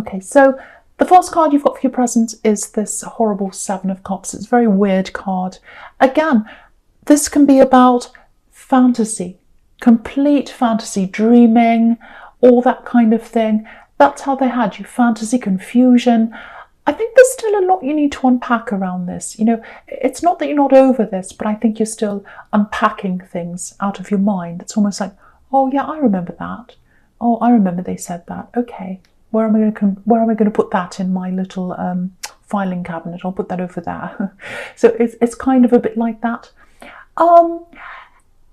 Okay, so the first card you've got for your present is this horrible Seven of Cups. It's a very weird card. Again, this can be about fantasy, complete fantasy, dreaming, all that kind of thing. That's how they had you, fantasy, confusion. I think there's still a lot you need to unpack around this. You know, it's not that you're not over this, but I think you're still unpacking things out of your mind. It's almost like, oh yeah, I remember that. Oh, I remember they said that. Okay, where am I going to put that in my little filing cabinet? I'll put that over there. So it's kind of a bit like that. And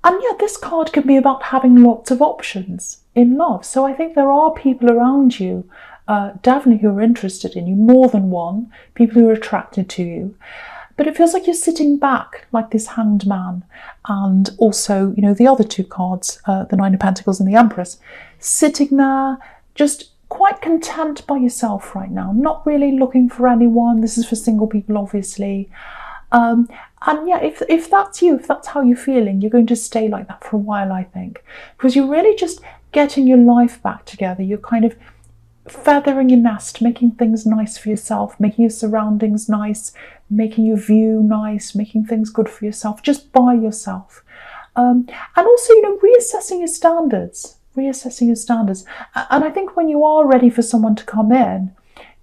yeah, this card can be about having lots of options in love. So I think there are people around you, definitely who are interested in you, more than one, people who are attracted to you. But it feels like you're sitting back like this Hanged Man, and also, you know, the other two cards, the Nine of Pentacles and the Empress, sitting there just quite content by yourself right now, not really looking for anyone. This is for single people, obviously. And yeah, if that's you, if that's how you're feeling, you're going to stay like that for a while, I think, because you're really just getting your life back together. You're kind of feathering your nest, making things nice for yourself, making your surroundings nice, making your view nice, making things good for yourself, just by yourself. And also, you know, reassessing your standards. And I think when you are ready for someone to come in,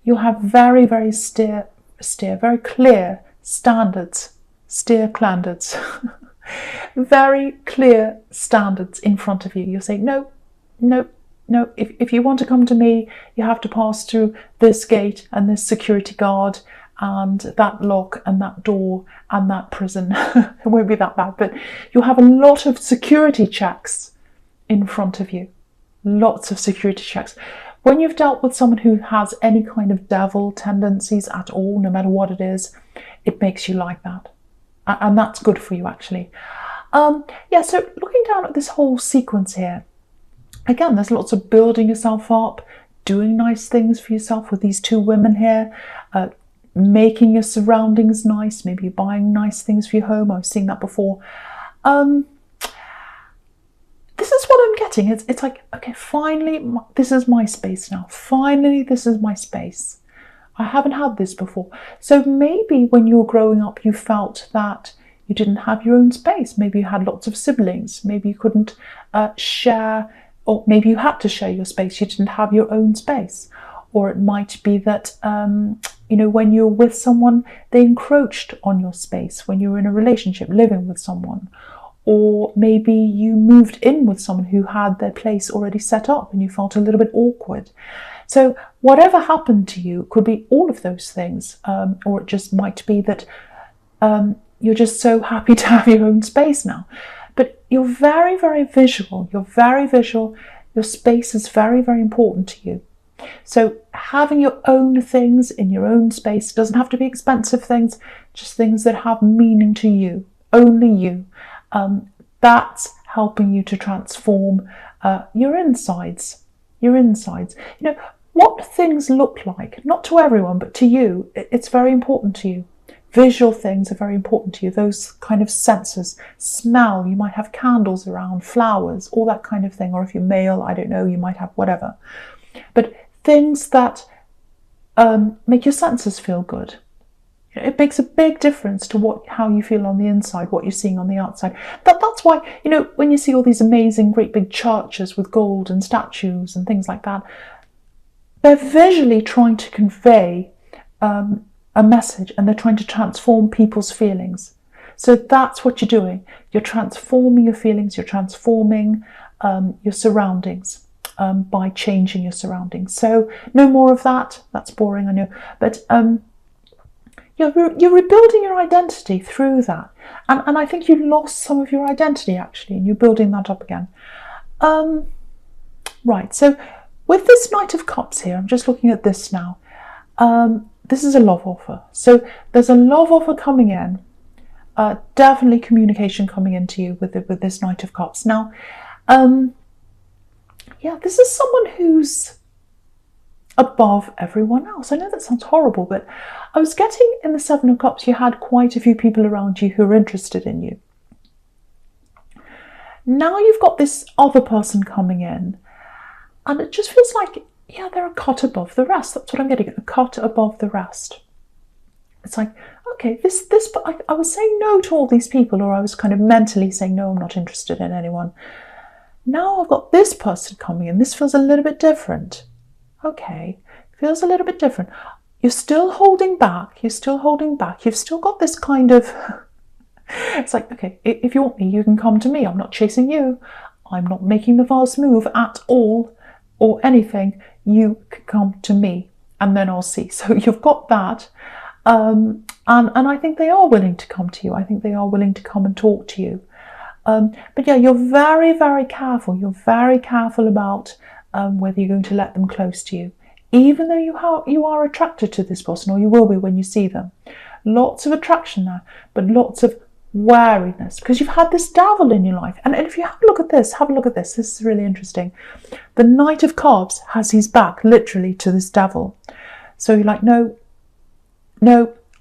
you'll have very, very very clear standards, very clear standards in front of you. You'll say, no, if you want to come to me, you have to pass through this gate and this security guard and that lock and that door and that prison. It won't be that bad, but you'll have a lot of security checks in front of you. Lots of security checks. When you've dealt with someone who has any kind of devil tendencies at all, no matter what it is, it makes you like that. And that's good for you, actually. Yeah, so looking down at this whole sequence here, again, there's lots of building yourself up, doing nice things for yourself with these two women here, making your surroundings nice, maybe buying nice things for your home. I was seeing that before. This is what I'm getting. It's like, okay, finally, this is my space now. Finally, this is my space. I haven't had this before. So maybe when you were growing up, you felt that you didn't have your own space. Maybe you had lots of siblings. Maybe you couldn't share, or maybe you had to share your space. You didn't have your own space. Or it might be that, you know, when you're with someone, they encroached on your space when you were in a relationship, living with someone. Or maybe you moved in with someone who had their place already set up and you felt a little bit awkward. So whatever happened to you could be all of those things, or it just might be that you're just so happy to have your own space now. But you're very, very visual. You're very visual. Your space is very, very important to you. So having your own things in your own space doesn't have to be expensive things, just things that have meaning to you, only you. That's helping you to transform your insides. You know, what things look like, not to everyone, but to you, it's very important to you. Visual things are very important to you. Those kind of senses, smell, you might have candles around, flowers, all that kind of thing. Or if you're male, I don't know, you might have whatever. But things that make your senses feel good. It makes a big difference to how you feel on the inside, what you're seeing on the outside. That's why, you know, when you see all these amazing, great big churches with gold and statues and things like that, they're visually trying to convey a message, and they're trying to transform people's feelings. So that's what you're doing. You're transforming your feelings, you're transforming your surroundings by changing your surroundings. So no more of that. That's boring, I know. But you're rebuilding your identity through that. And I think you lost some of your identity, actually, and you're building that up again. Right, so with this Knight of Cups here, I'm just looking at this now. This is a love offer. So there's a love offer coming in. Definitely communication coming into you with this Knight of Cups. Now, yeah, this is someone who's above everyone else. I know that sounds horrible, but I was getting in the Seven of Cups, you had quite a few people around you who are interested in you. Now you've got this other person coming in, and it just feels like yeah, they're a cut above the rest. That's what I'm getting at, a cut above the rest. It's like, okay, I was saying no to all these people, or I was kind of mentally saying, no, I'm not interested in anyone. Now I've got this person coming in. This feels a little bit different. Okay, feels a little bit different. You're still holding back. You're still holding back. You've still got this kind of, it's like, okay, if you want me, you can come to me. I'm not chasing you. I'm not making the vase move at all or anything. You can come to me and then I'll see. So you've got that. And I think they are willing to come to you. I think they are willing to come and talk to you. But yeah, you're very, very careful. You're very careful about whether you're going to let them close to you. Even though you are attracted to this person, or you will be when you see them. Lots of attraction there, but lots of wariness, because you've had this devil in your life. And if you have a look at this, this is really interesting. The Knight of Cups has his back literally to this devil. So you're like, no,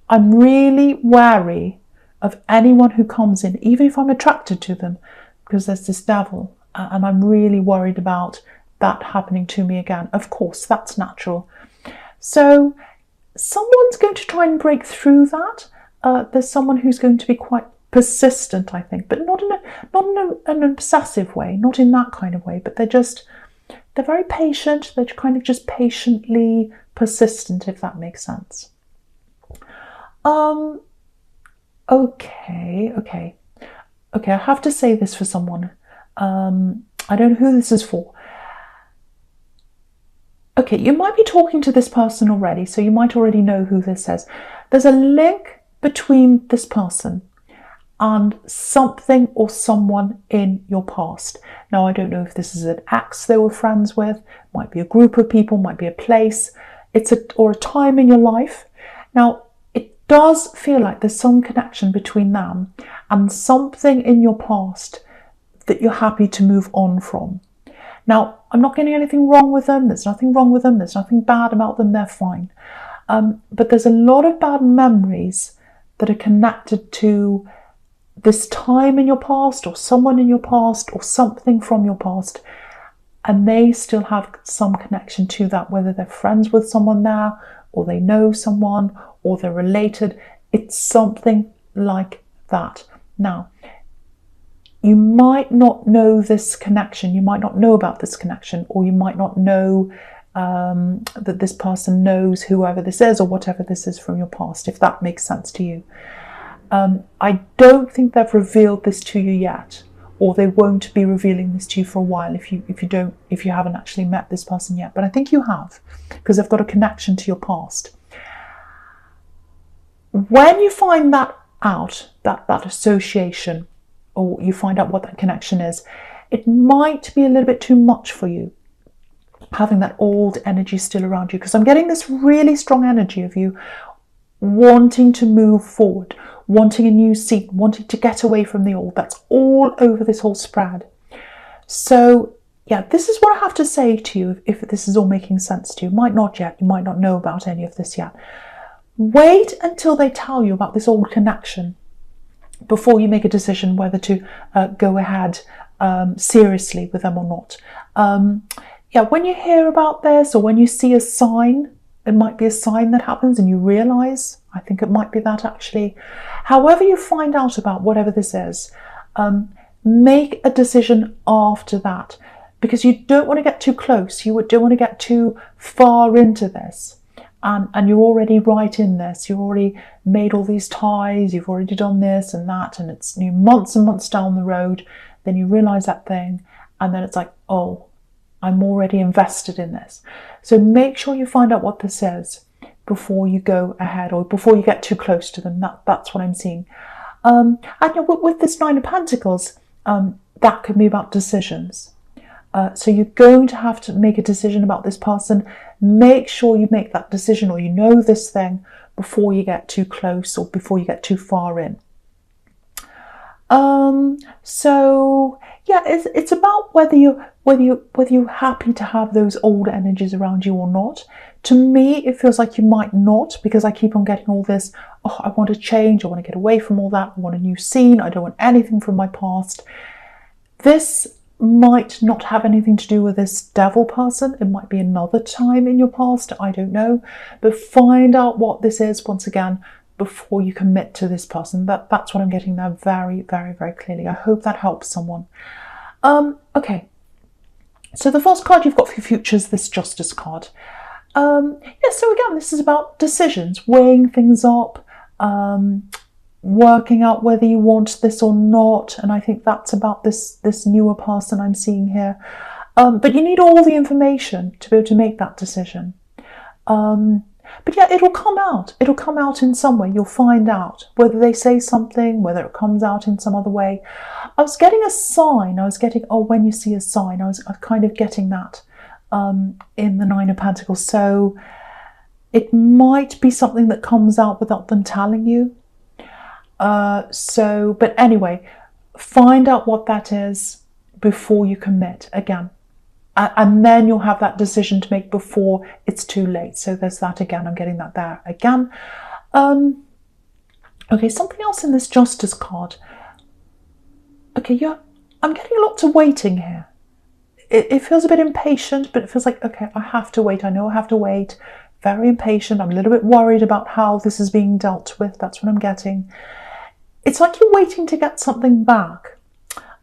I'm really wary of anyone who comes in, even if I'm attracted to them, because there's this devil, and I'm really worried about that happening to me again. Of course, that's natural. So someone's going to try and break through that. There's someone who's going to be quite persistent, I think, but not in an obsessive way, not in that kind of way, but they're very patient. They're kind of just patiently persistent, if that makes sense. Okay, I have to say this for someone. I don't know who this is for. Okay, you might be talking to this person already, so you might already know who this is. There's a link between this person and something or someone in your past. Now, I don't know if this is an ex they were friends with, might be a group of people, might be a place, or a time in your life. Now, it does feel like there's some connection between them and something in your past that you're happy to move on from. Now, I'm not getting anything wrong with them. There's nothing wrong with them. There's nothing bad about them. They're fine. But there's a lot of bad memories that are connected to this time in your past, or someone in your past, or something from your past. And they still have some connection to that, whether they're friends with someone there, or they know someone, or they're related. It's something like that. Now, you might not know this connection, you might not know about this connection, or you might not know that this person knows whoever this is or whatever this is from your past, if that makes sense to you. I don't think they've revealed this to you yet, or they won't be revealing this to you for a while if you haven't actually met this person yet. But I think you have, because they've got a connection to your past. When you find that out, that association, or you find out what that connection is, it might be a little bit too much for you, having that old energy still around you, because I'm getting this really strong energy of you wanting to move forward, wanting a new scene, wanting to get away from the old. That's all over this whole spread. So yeah, this is what I have to say to you, if this is all making sense to you. Might not yet, you might not know about any of this yet. Wait until they tell you about this old connection before you make a decision whether to go ahead seriously with them or not. Yeah, when you hear about this, or when you see a sign, it might be a sign that happens and you realise, I think it might be that actually. However you find out about whatever this is, make a decision after that, because you don't want to get too close. You don't want to get too far into this. And you're already right in this. You've already made all these ties. You've already done this and that. And it's months and months down the road. Then you realise that thing. And then it's like, oh, I'm already invested in this. So make sure you find out what this is before you go ahead, or before you get too close to them. That's what I'm seeing. And with this Nine of Pentacles, that could be about decisions. So you're going to have to make a decision about this person. Make sure you make that decision, or you know this thing, before you get too close or before you get too far in. So yeah, it's about whether you're happy to have those old energies around you or not. To me, it feels like you might not, because I keep on getting all this, oh, I want to change, I want to get away from all that, I want a new scene, I don't want anything from my past. This might not have anything to do with this devil person. It might be another time in your past, I don't know. But find out what this is once again before you commit to this person. That's what I'm getting there very, very, very clearly. I hope that helps someone. Okay, so the first card you've got for your future is this Justice card. Yeah, so again, this is about decisions, weighing things up, working out whether you want this or not. And I think that's about this newer person I'm seeing here. But you need all the information to be able to make that decision. But yeah, it'll come out. It'll come out in some way. You'll find out whether they say something, whether it comes out in some other way. I was getting a sign. I was getting, oh, when you see a sign, I was kind of getting that in the Nine of Pentacles. So it might be something that comes out without them telling you. But anyway, find out what that is before you commit again. And then you'll have that decision to make before it's too late. So there's that again. I'm getting that there again. Okay, something else in this Justice card. Okay, I'm getting lots of waiting here. It feels a bit impatient, but it feels like, okay, I have to wait. I know I have to wait. Very impatient. I'm a little bit worried about how this is being dealt with. That's what I'm getting. It's like you're waiting to get something back.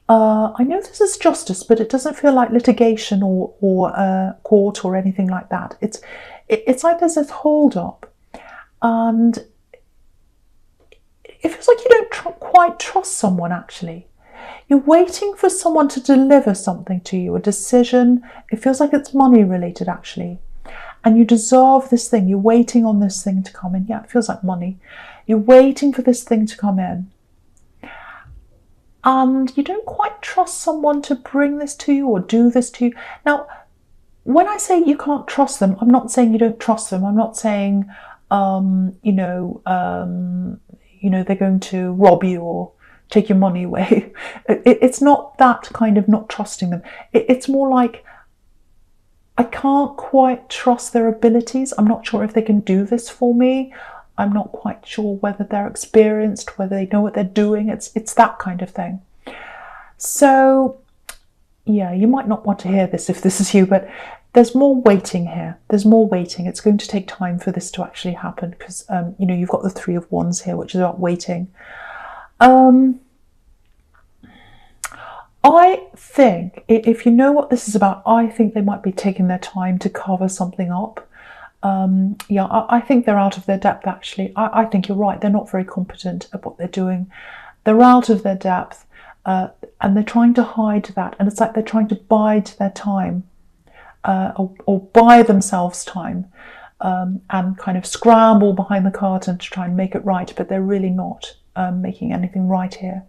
I know this is justice, but it doesn't feel like litigation or court or anything like that. It's like there's this hold up, and it feels like you don't quite trust someone. Actually, you're waiting for someone to deliver something to you, a decision. It feels like it's money related, actually, and you deserve this thing. You're waiting on this thing to come in. Yeah, it feels like money. You're waiting for this thing to come in. And you don't quite trust someone to bring this to you or do this to you. Now, when I say you can't trust them, I'm not saying you don't trust them. I'm not saying, they're going to rob you or take your money away. It's not that kind of not trusting them. It's more like, I can't quite trust their abilities. I'm not sure if they can do this for me. I'm not quite sure whether they're experienced, whether they know what they're doing. It's that kind of thing. So, yeah, you might not want to hear this if this is you, but there's more waiting here. There's more waiting. It's going to take time for this to actually happen because, you've got the Three of Wands here, which is about waiting. I think, if you know what this is about, I think they might be taking their time to cover something up. I think they're out of their depth, actually. I think you're right. They're not very competent at what they're doing. They're out of their depth, and they're trying to hide that. And it's like they're trying to bide their time, or buy themselves time, and kind of scramble behind the curtain to try and make it right. But they're really not making anything right here.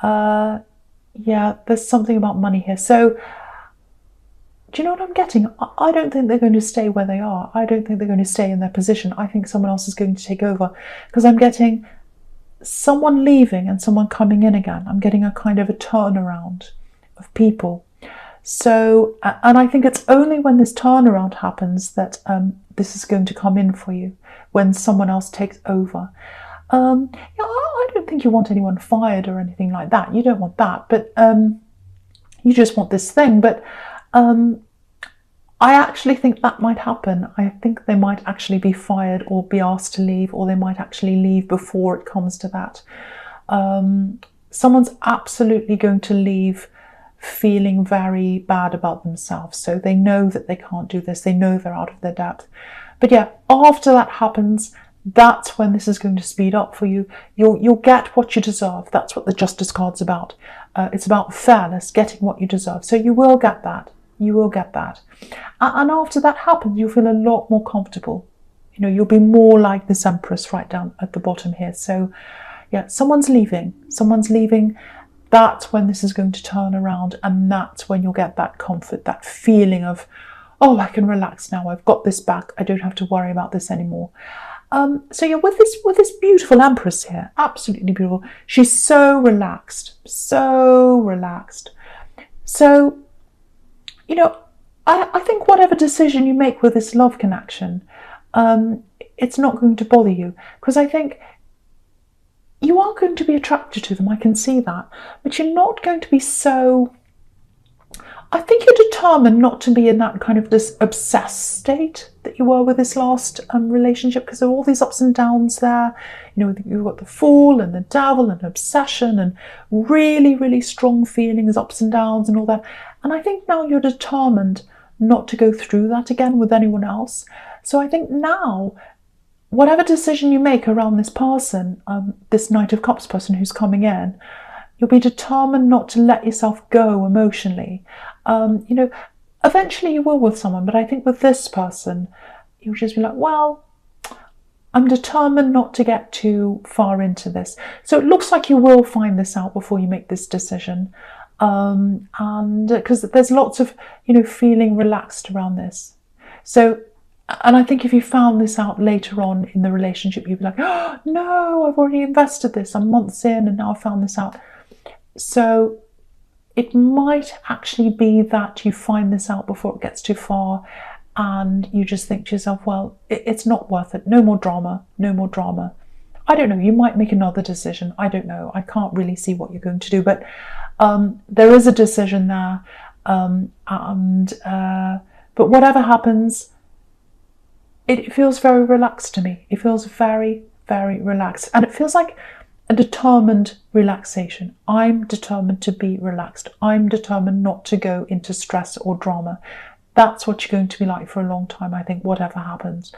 There's something about money here. So, do you know what I'm getting? I don't think they're going to stay where they are. I don't think they're going to stay in their position. I think someone else is going to take over because I'm getting someone leaving and someone coming in again. I'm getting a kind of a turnaround of people. So, and I think it's only when this turnaround happens that this is going to come in for you, when someone else takes over. I don't think you want anyone fired or anything like that. You don't want that, but you just want this thing. But I actually think that might happen. I think they might actually be fired or be asked to leave, or they might actually leave before it comes to that. Someone's absolutely going to leave feeling very bad about themselves. So they know that they can't do this. They know they're out of their depth. But yeah, after that happens, that's when this is going to speed up for you. You'll get what you deserve. That's what the Justice card's about. It's about fairness, getting what you deserve. So you will get that. You will get that. And after that happens, you'll feel a lot more comfortable. You'll be more like this Empress right down at the bottom here. So yeah, someone's leaving. Someone's leaving. That's when this is going to turn around, and that's when you'll get that comfort, that feeling of, oh, I can relax now. I've got this back. I don't have to worry about this anymore. So yeah, with this beautiful Empress here, absolutely beautiful. She's so relaxed, so relaxed. So, I think whatever decision you make with this love connection, it's not going to bother you, because I think you are going to be attracted to them. I can see that, but you're not going to be so I think you're determined not to be in that kind of this obsessed state that you were with this last relationship, because there are all these ups and downs there. You know, you've got the Fool and the Devil and obsession and really, really strong feelings, ups and downs and all that. And I think now you're determined not to go through that again with anyone else. So I think now, whatever decision you make around this person, this Knight of Cups person who's coming in, you'll be determined not to let yourself go emotionally. You know, eventually you will with someone, but I think with this person, you'll just be like, well, I'm determined not to get too far into this. So it looks like you will find this out before you make this decision. And because there's lots of, you know, feeling relaxed around this. So, and I think if you found this out later on in the relationship, you'd be like, oh, no, I've already invested this. I'm months in and now I found this out. So it might actually be that you find this out before it gets too far and you just think to yourself, well, it's not worth it. No more drama, no more drama. I don't know, you might make another decision. I don't know. I can't really see what you're going to do, but there is a decision there. But whatever happens, it feels very relaxed to me. It feels very, very relaxed. And it feels like a determined relaxation. I'm determined to be relaxed. I'm determined not to go into stress or drama. That's what you're going to be like for a long time, I think, whatever happens.